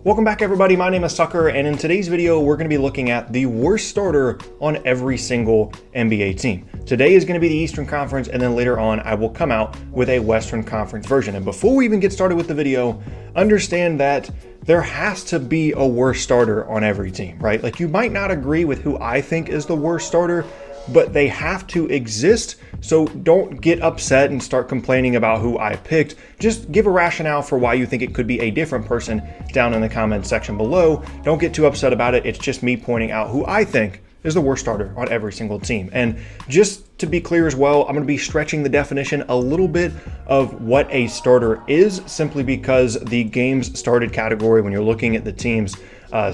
Welcome back everybody, my name is Tucker, and in today's video we're going to be looking at the worst starter on every single NBA team. Today is going to be the Eastern Conference, and then later on I will come out with a Western Conference version. And before we even get started with the video, understand that there has to be a worst starter on every team, right? Like, you might not agree with who I think is the worst starter, but they have to exist. So don't get upset and start complaining about who I picked. Just give a rationale for why you think it could be a different person down in the comments section below. Don't get too upset about it. It's just me pointing out who I think is the worst starter on every single team. And just to be clear as well, I'm going to be stretching the definition a little bit of what a starter is, simply because the games started category, when you're looking at the teams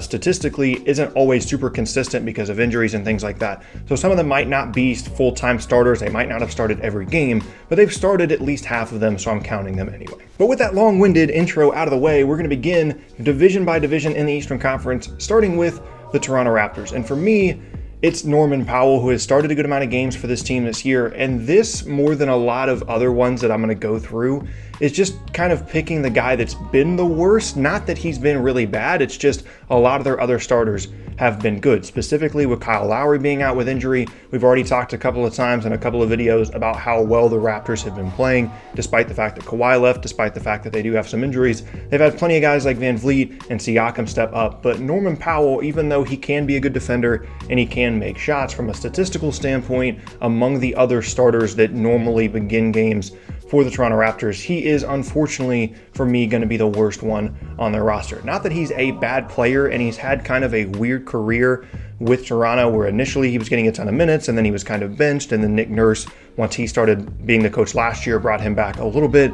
statistically, isn't always super consistent because of injuries and things like that. So some of them might not be full-time starters. They might not have started every game, but they've started at least half of them, so I'm counting them anyway. But with that long-winded intro out of the way, we're going to begin division by division in the Eastern Conference, starting with the Toronto Raptors. And for me, it's Norman Powell, who has started a good amount of games for this team this year. And this, more than a lot of other ones that I'm going to go through, is just kind of picking the guy that's been the worst. Not that he's been really bad, it's just a lot of their other starters have been good, specifically with Kyle Lowry being out with injury. We've already talked a couple of times in a couple of videos about how well the Raptors have been playing, despite the fact that Kawhi left, despite the fact that they do have some injuries. They've had plenty of guys like Van Vliet and Siakam step up, but Norman Powell, even though he can be a good defender and he can make shots from a statistical standpoint among the other starters that normally begin games for the Toronto Raptors, he is unfortunately, for me, going to be the worst one on their roster. Not that he's a bad player, and he's had kind of a weird career with Toronto, where initially he was getting a ton of minutes and then he was kind of benched, and then Nick Nurse, once he started being the coach last year, brought him back a little bit.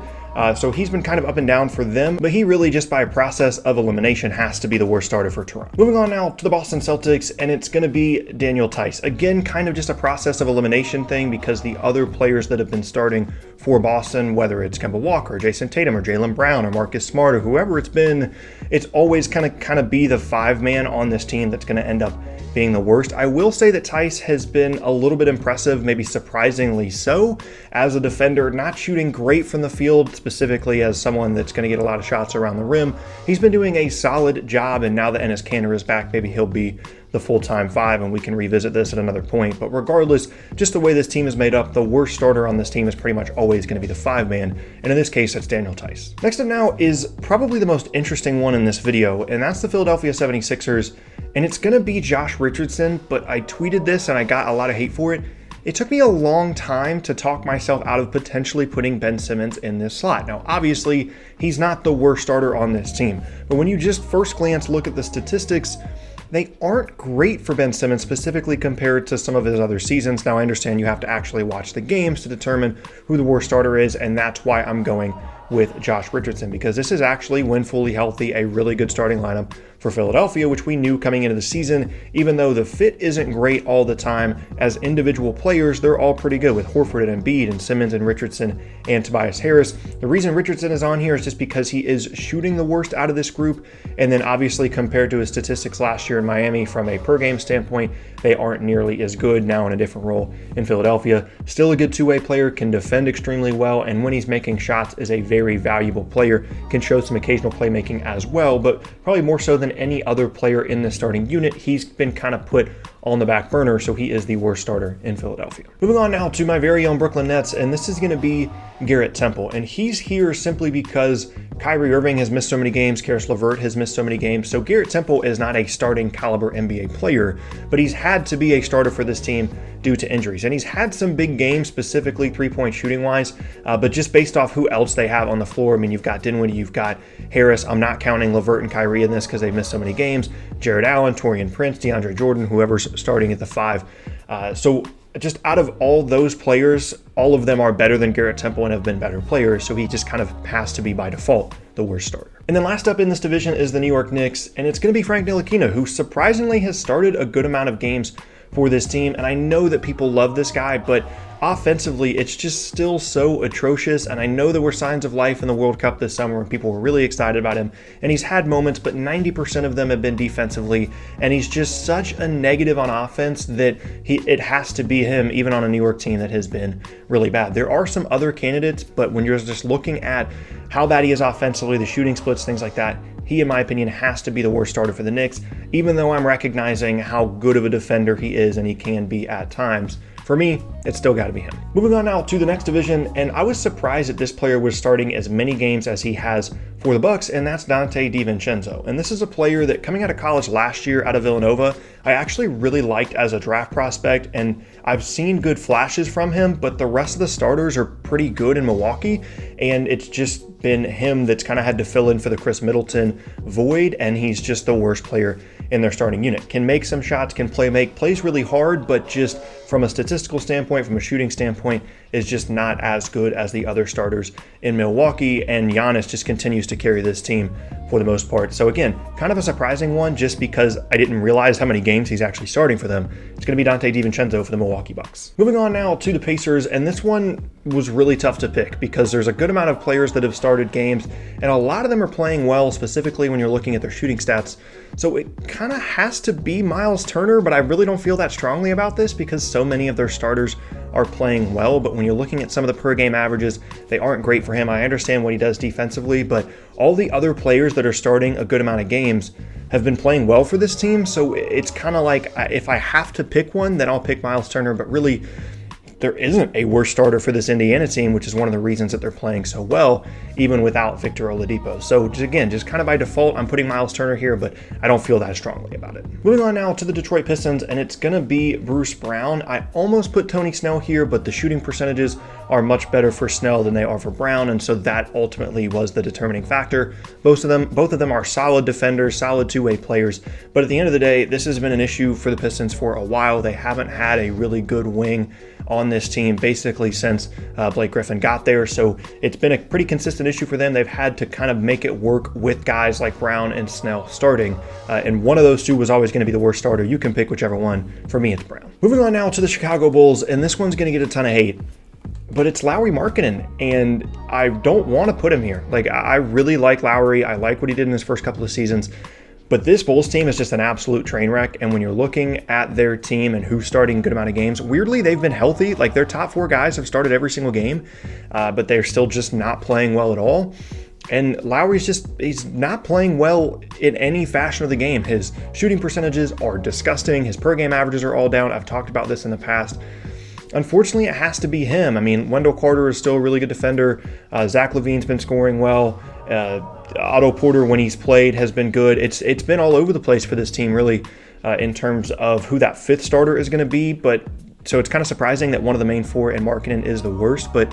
So he's been kind of up and down for them, but he really, just by a process of elimination, has to be the worst starter for Toronto. Moving on now to the Boston Celtics, and it's going to be Daniel Theis. Again, kind of just a process of elimination thing, because the other players that have been starting for Boston, whether it's Kemba Walker, Jason Tatum, or Jaylen Brown, or Marcus Smart, or whoever it's been, it's always kind of be the five-man on this team that's going to end up being the worst. I will say that Theis has been a little bit impressive, maybe surprisingly so, as a defender, not shooting great from the field, specifically as someone that's going to get a lot of shots around the rim. He's been doing a solid job, and now that Enes Kanter is back, maybe he'll be the full-time five, and we can revisit this at another point. But regardless, just the way this team is made up, the worst starter on this team is pretty much always going to be the five-man, and in this case, that's Daniel Theis. Next up now is probably the most interesting one in this video, and that's the Philadelphia 76ers, and it's going to be Josh Richardson, but I tweeted this and I got a lot of hate for it. It took me a long time to talk myself out of potentially putting Ben Simmons in this slot. Now, obviously, he's not the worst starter on this team, but when you just first glance look at the statistics, they aren't great for Ben Simmons, specifically compared to some of his other seasons. Now, I understand you have to actually watch the games to determine who the worst starter is, and that's why I'm going with Josh Richardson, because this is actually, when fully healthy, a really good starting lineup for Philadelphia, which we knew coming into the season. Even though the fit isn't great all the time, as individual players, they're all pretty good, with Horford and Embiid and Simmons and Richardson and Tobias Harris. The reason Richardson is on here is just because he is shooting the worst out of this group, and then obviously compared to his statistics last year in Miami from a per game standpoint, they aren't nearly as good now in a different role in Philadelphia. Still a good two-way player, can defend extremely well, and when he's making shots is a very valuable player, can show some occasional playmaking as well, but probably more so than any other player in the starting unit, he's been kind of put on the back burner, so he is the worst starter in Philadelphia. Moving on now to my very own Brooklyn Nets, and this is going to be Garrett Temple, and he's here simply because Kyrie Irving has missed so many games, Karis LeVert has missed so many games, so Garrett Temple is not a starting caliber NBA player, but he's had to be a starter for this team due to injuries, and he's had some big games, specifically three-point shooting wise, but just based off who else they have on the floor, I mean, you've got Dinwiddie, you've got Harris, I'm not counting LeVert and Kyrie in this because they've missed so many games, Jared Allen, Taurean Prince, DeAndre Jordan, whoever's starting at the five. So just out of all those players, all of them are better than Garrett Temple and have been better players, so he just kind of has to be by default the worst starter. And then last up in this division is the New York Knicks, and it's going to be Frank Ntilikina, who surprisingly has started a good amount of games for this team, and I know that people love this guy, but offensively, it's just still so atrocious, and I know there were signs of life in the World Cup this summer and people were really excited about him, and he's had moments, but 90% of them have been defensively, and he's just such a negative on offense that it has to be him, even on a New York team that has been really bad. There are some other candidates, but when you're just looking at how bad he is offensively, the shooting splits, things like that, he, in my opinion, has to be the worst starter for the Knicks, even though I'm recognizing how good of a defender he is and he can be at times. For me, it's still got to be him. Moving on now to the next division, and I was surprised that this player was starting as many games as he has for the Bucks, and that's Donte DiVincenzo. And this is a player that, coming out of college last year out of Villanova, I actually really liked as a draft prospect, and I've seen good flashes from him, but the rest of the starters are pretty good in Milwaukee, and it's just been him that's kind of had to fill in for the Chris Middleton void, and he's just the worst player in their starting unit. Can make some shots, can plays really hard, but just from a statistical standpoint, from a shooting standpoint, is just not as good as the other starters in Milwaukee, and Giannis just continues to carry this team for the most part. So again, kind of a surprising one just because I didn't realize how many games he's actually starting for them. It's going to be Donte DiVincenzo for the Milwaukee Bucks. Moving on now to the Pacers, and this one was really tough to pick because there's a good amount of players that have started games, and a lot of them are playing well, specifically when you're looking at their shooting stats. So it kind of has to be Miles Turner, but I really don't feel that strongly about this because so many of their starters are playing well, but when you're looking at some of the per game averages, they aren't great for him. I understand what he does defensively, but all the other players that are starting a good amount of games have been playing well for this team. So it's kind of like, if I have to pick one, then I'll pick Miles Turner, but really there isn't a worse starter for this Indiana team, which is one of the reasons that they're playing so well, even without Victor Oladipo. So just kind of by default, I'm putting Miles Turner here, but I don't feel that strongly about it. Moving on now to the Detroit Pistons, and it's going to be Bruce Brown. I almost put Tony Snell here, but the shooting percentages are much better for Snell than they are for Brown, and so that ultimately was the determining factor. Both of them are solid defenders, solid two-way players, but at the end of the day, this has been an issue for the Pistons for a while. They haven't had a really good wing on this team basically since Blake Griffin got there, so it's been a pretty consistent issue for them. They've had to kind of make it work with guys like Brown and Snell starting, and one of those two was always going to be the worst starter. You can pick whichever one. For me, it's Brown. Moving on now to the Chicago Bulls, and this one's going to get a ton of hate, but it's Lauri Markkanen, and I don't want to put him here. Like, I really like Lauri. I like what he did in his first couple of seasons. But this Bulls team is just an absolute train wreck, and when you're looking at their team and who's starting a good amount of games, weirdly, they've been healthy. Like, their top four guys have started every single game, but they're still just not playing well at all. And he's not playing well in any fashion of the game. His shooting percentages are disgusting. His per game averages are all down. I've talked about this in the past. Unfortunately, it has to be him. I mean, Wendell Carter is still a really good defender. Zach LaVine's been scoring well. Otto Porter, when he's played, has been good. It's been all over the place for this team, really, in terms of who that fifth starter is going to be. But so it's kind of surprising that one of the main four in Markkanen is the worst, but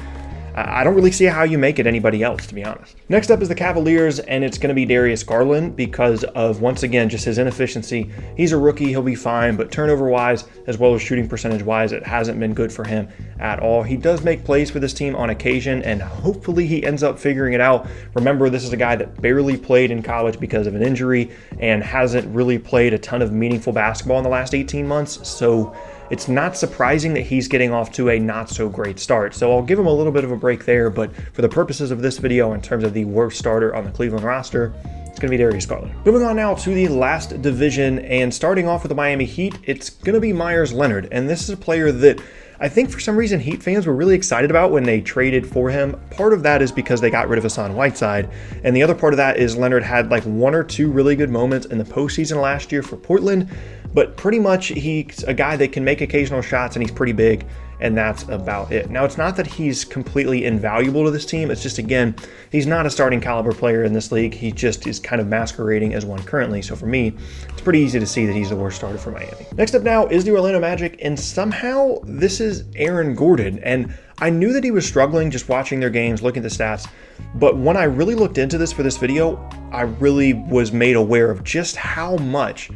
I don't really see how you make it anybody else, to be honest. Next up is the Cavaliers, and it's going to be Darius Garland because of, once again, just his inefficiency. He's a rookie, he'll be fine, but turnover-wise, as well as shooting percentage-wise, it hasn't been good for him at all. He does make plays for this team on occasion, and hopefully he ends up figuring it out. Remember, this is a guy that barely played in college because of an injury and hasn't really played a ton of meaningful basketball in the last 18 months, so it's not surprising that he's getting off to a not so great start. So I'll give him a little bit of a break there, but for the purposes of this video, in terms of the worst starter on the Cleveland roster, it's going to be Darius Garland. Moving on now to the last division, and starting off with the Miami Heat, it's going to be Myers Leonard. And this is a player that I think for some reason Heat fans were really excited about when they traded for him. Part of that is because they got rid of Hassan Whiteside, and the other part of that is Leonard had like one or two really good moments in the postseason last year for Portland, but pretty much he's a guy that can make occasional shots and he's pretty big, and that's about it. Now, it's not that he's completely invaluable to this team. It's just, again, he's not a starting caliber player in this league. He just is kind of masquerading as one currently. So for me, it's pretty easy to see that he's the worst starter for Miami. Next up now is the Orlando Magic, and somehow this is Aaron Gordon. And I knew that he was struggling just watching their games, looking at the stats. But when I really looked into this for this video, I really was made aware of just how much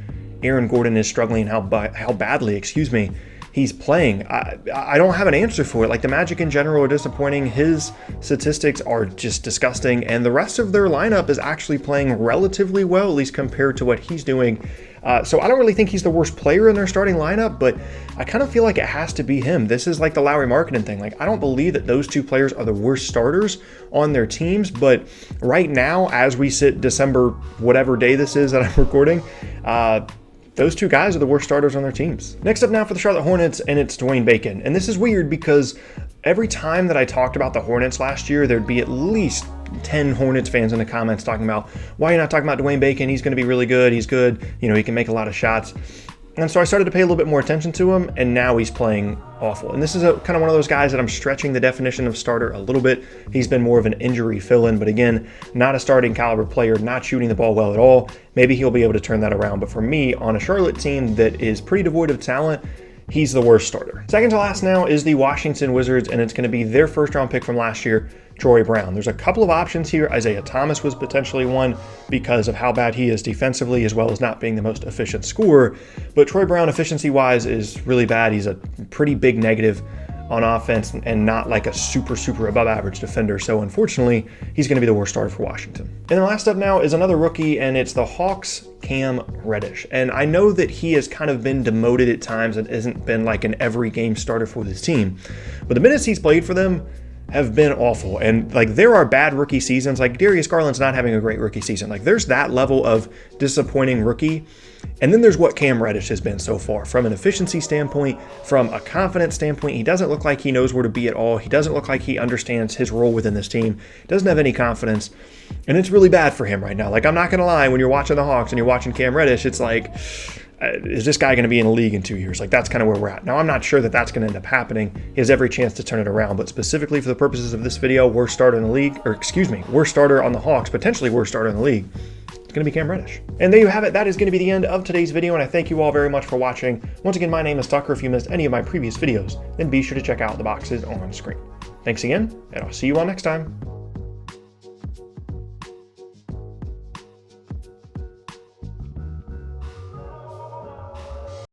Aaron Gordon is struggling, how badly, he's playing. I don't have an answer for it. Like, the Magic in general are disappointing. His statistics are just disgusting, and the rest of their lineup is actually playing relatively well, at least compared to what he's doing. So I don't really think he's the worst player in their starting lineup, but I kind of feel like it has to be him. This is like the Lauri Markkanen thing. Like, I don't believe that those two players are the worst starters on their teams, but right now, as we sit December, whatever day this is that I'm recording, those two guys are the worst starters on their teams. Next up now for the Charlotte Hornets, and it's Dwayne Bacon. And this is weird because Every time that I talked about the Hornets last year, there'd be at least 10 Hornets fans in the comments talking about, why are you not talking about Dwayne Bacon? He's going to be really good. He's good. You know, he can make a lot of shots. And so I started to pay a little bit more attention to him, and now he's playing awful. And this is kind of one of those guys that I'm stretching the definition of starter a little bit. He's been more of an injury fill-in, but again, not a starting caliber player, not shooting the ball well at all. Maybe he'll be able to turn that around. But for me, on a Charlotte team that is pretty devoid of talent, he's the worst starter. Second to last now is the Washington Wizards, and it's going to be their first-round pick from last year, Troy Brown. There's a couple of options here. Isaiah Thomas was potentially one because of how bad he is defensively, as well as not being the most efficient scorer. But Troy Brown, efficiency-wise, is really bad. He's a pretty big negative on offense and not like a super above average defender. So unfortunately, he's going to be the worst starter for Washington. And the last up now is another rookie, and it's the Hawks' Cam Reddish. And I know that he has kind of been demoted at times and hasn't been like an every game starter for this team. But the minutes he's played for them have been awful. And like, there are bad rookie seasons. Like, Darius Garland's not having a great rookie season. Like, there's that level of disappointing rookie. And then there's what Cam Reddish has been so far. From an efficiency standpoint, from a confidence standpoint, he doesn't look like he knows where to be at all. He doesn't look like he understands his role within this team. Doesn't have any confidence. And it's really bad for him right now. Like, I'm not going to lie, when you're watching the Hawks and you're watching Cam Reddish, it's like, is this guy going to be in the league in 2 years? Like, that's kind of where we're at. Now, I'm not sure that that's going to end up happening. He has every chance to turn it around, but specifically for the purposes of this video, worst starter in the league, or excuse me, worst starter on the Hawks, potentially worst starter in the league, it's going to be Cam Reddish. And there you have it. That is going to be the end of today's video, and I thank you all very much for watching. Once again, my name is Tucker. If you missed any of my previous videos, then be sure to check out the boxes on screen. Thanks again, and I'll see you all next time.